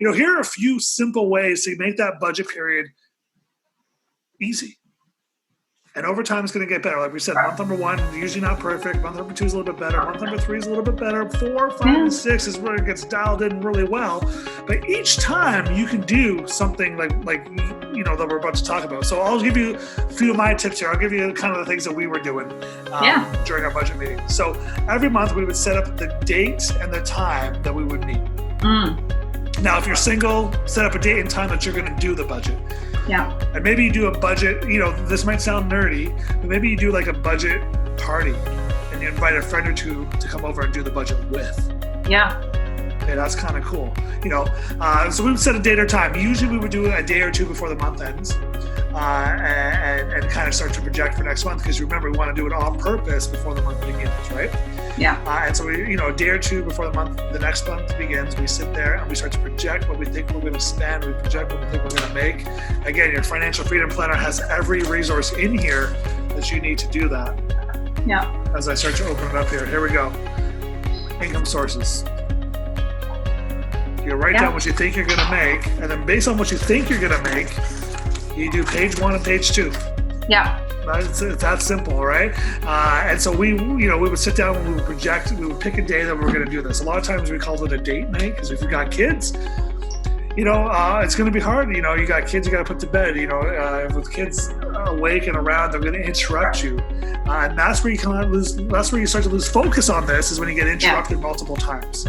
here are a few simple ways to make that budget period easy. And over time, it's going to get better. Like we said, month number 1, usually not perfect. Month number 2 is a little bit better. Month number 3 is a little bit better. 4, 5, and 6 is where it gets dialed in really well. But each time you can do something like that we're about to talk about. So I'll give you a few of my tips here. I'll give you kind of the things that we were doing during our budget meeting. So every month we would set up the date and the time that we would meet. Now, if you're single, set up a date and time that you're going to do the budget. Yeah. And maybe you do a budget, this might sound nerdy, but maybe you do like a budget party and you invite a friend or two to come over and do the budget with. Yeah. Okay, that's kind of cool. So we would set a date or time. Usually we would do it a day or two before the month ends and kind of start to project for next month, because remember, we want to do it on purpose before the month begins, right? Yeah. And so we, a day or two before the next month begins, we sit there and we start to project what we think we're going to spend. We project what we think we're going to make. Again, your financial freedom planner has every resource in here that you need to do that. Yeah. As I start to open it up here we go. Income sources. You write down what you think you're going to make, and then based on what you think you're going to make, you do page 1 and page 2. Yeah. It's that simple, right? And so we would sit down and we would project. We would pick a day that we were going to do this. A lot of times we called it a date night, because if you got kids, it's going to be hard. You got kids you got to put to bed. With kids awake and around, they're going to interrupt you, and that's where you kind of lose. That's where you start to lose focus on this, is when you get interrupted multiple times.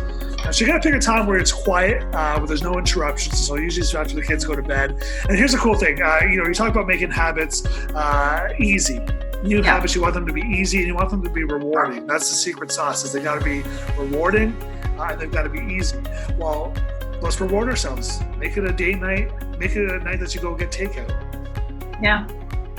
So you got to pick a time where it's quiet, where there's no interruptions. So usually it's after the kids go to bed. And here's the cool thing. You talk about making habits easy. New habits, you want them to be easy and you want them to be rewarding. That's the secret sauce, is they got to be rewarding and they've got to be easy. Well, let's reward ourselves. Make it a date night. Make it a night that you go get takeout. Yeah.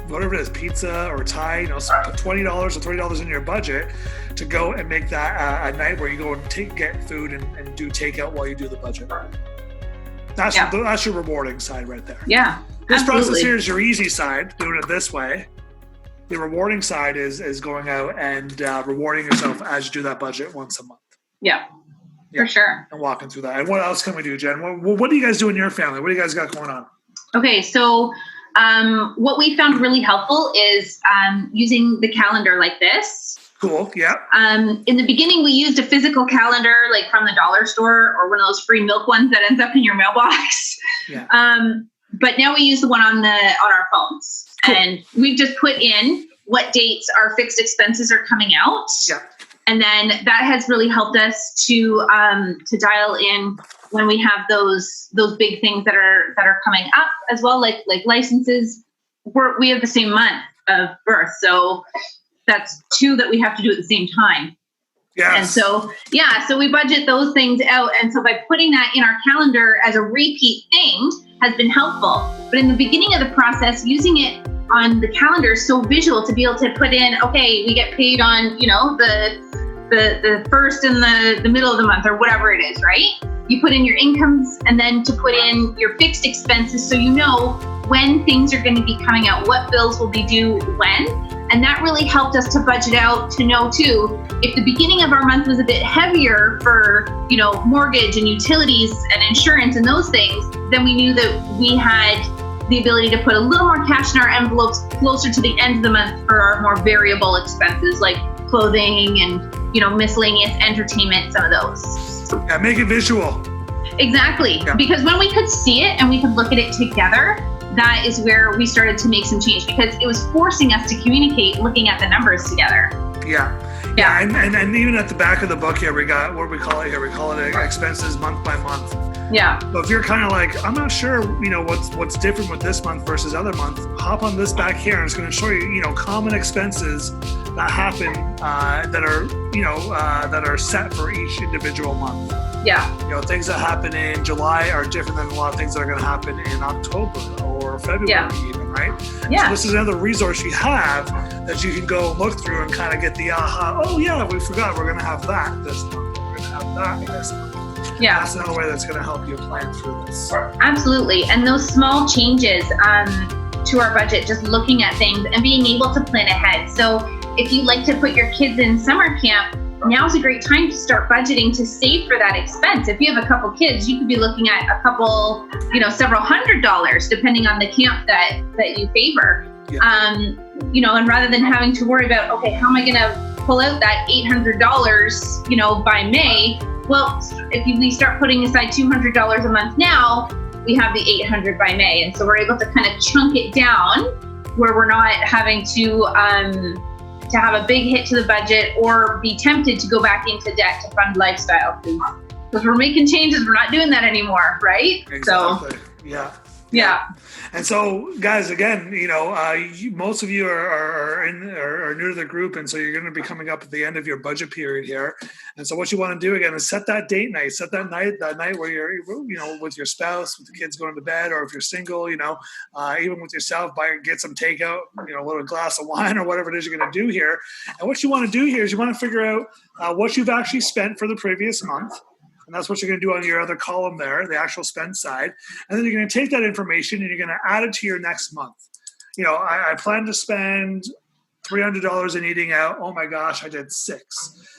Whatever it is, pizza or Thai, so put $20 or $30 in your budget to go and make that a night where you go and get food and do takeout while you do the budget. That's your rewarding side right there. Yeah. This absolutely. process here is your easy side, doing it this way. The rewarding side is going out and rewarding yourself as you do that budget once a month. Yeah, for sure. And walking through that. And what else can we do, Jen? What do you guys do in your family? What do you guys got going on? Okay, so what we found really helpful is using the calendar like this. Cool, yeah. In the beginning, we used a physical calendar, like from the dollar store, or one of those free milk ones that ends up in your mailbox. Yeah. But now we use the one on our phones. Cool. And we've just put in what dates our fixed expenses are coming out. Yeah. And then that has really helped us to dial in when we have those big things that are coming up as well, like licenses. We have the same month of birth, so that's 2 that we have to do at the same time. Yes. And so we budget those things out. And so by putting that in our calendar as a repeat thing has been helpful. But in the beginning of the process, using it on the calendar is so visual to be able to put in, okay, we get paid on, the first and the middle of the month or whatever it is, right? You put in your incomes and then to put in your fixed expenses so you know when things are going to be coming out, what bills will be due when. And that really helped us to budget out, to know too, if the beginning of our month was a bit heavier for, mortgage and utilities and insurance and those things, then we knew that we had the ability to put a little more cash in our envelopes closer to the end of the month for our more variable expenses like clothing and, miscellaneous entertainment, some of those. Yeah, make it visual. Exactly. Yeah. Because when we could see it and we could look at it together, that is where we started to make some change, because it was forcing us to communicate looking at the numbers together. Yeah. Yeah. And even at the back of the book here, we got what we call it here. We call it expenses month by month. Yeah. So if you're kind of like, I'm not sure, what's different with this month versus other month, hop on this back here and it's going to show you, common expenses that happen that are set for each individual month. Yeah. Things that happen in July are different than a lot of things that are going to happen in October or February even, right? Yeah. So this is another resource you have that you can go look through and kind of get the aha, oh yeah, we forgot we're going to have that this month. We're going to have that this month. Yeah. That's another way that's going to help you plan through this. Absolutely. And those small changes to our budget, just looking at things and being able to plan ahead. So if you like to put your kids in summer camp, now's a great time to start budgeting to save for that expense. If you have a couple kids, you could be looking at a couple, several $100s, depending on the camp that you favor. Yeah. And rather than having to worry about, okay, how am I going to pull out that $800, by May? Well, if we start putting aside $200 a month now, we have the $800 by May. And so we're able to kind of chunk it down where we're not having to have a big hit to the budget or be tempted to go back into debt to fund lifestyle. Because we're making changes, we're not doing that anymore, right? Exactly. So, yeah. And so, guys, again, most of you are new to the group, and so you're going to be coming up at the end of your budget period here. And so, what you want to do again is set that date night, that night where you're, with your spouse, with the kids going to bed, or if you're single, even with yourself, get some takeout, a little glass of wine or whatever it is you're going to do here. And what you want to do here is you want to figure out what you've actually spent for the previous month. And that's what you're going to do on your other column there, the actual spend side. And then you're going to take that information and you're going to add it to your next month. I plan to spend $300 in eating out. Oh my gosh, I did $6.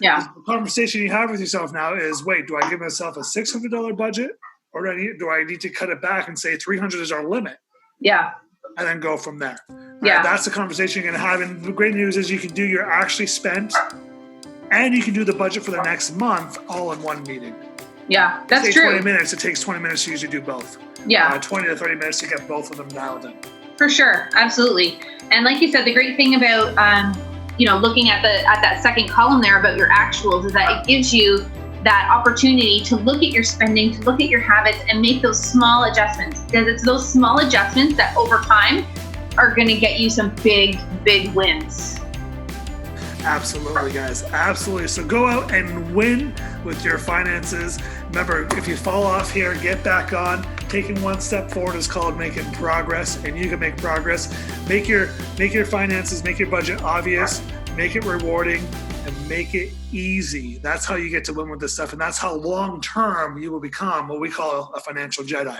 Yeah. The conversation you have with yourself now is, wait, do I give myself a $600 budget, or do I need to cut it back and say 300 is our limit? Yeah. And then go from there. Yeah. That's the conversation you're going to have. And the great news is you can do your actually spent, and you can do the budget for the next month all in one meeting. Yeah, that's true. 20 minutes. It takes 20 minutes to usually do both. Yeah. 20 to 30 minutes to get both of them dialed in. For sure. Absolutely. And like you said, the great thing about, looking at that second column there about your actuals is that it gives you that opportunity to look at your spending, to look at your habits and make those small adjustments, because it's those small adjustments that over time are going to get you some big, big wins. Absolutely, guys. Absolutely. So go out and win with your finances. Remember, if you fall off here, get back on. Taking one step forward is called making progress, and you can make progress. Make your finances, make your budget obvious, make it rewarding, and make it easy. That's how you get to win with this stuff, and that's how long-term you will become what we call a financial Jedi.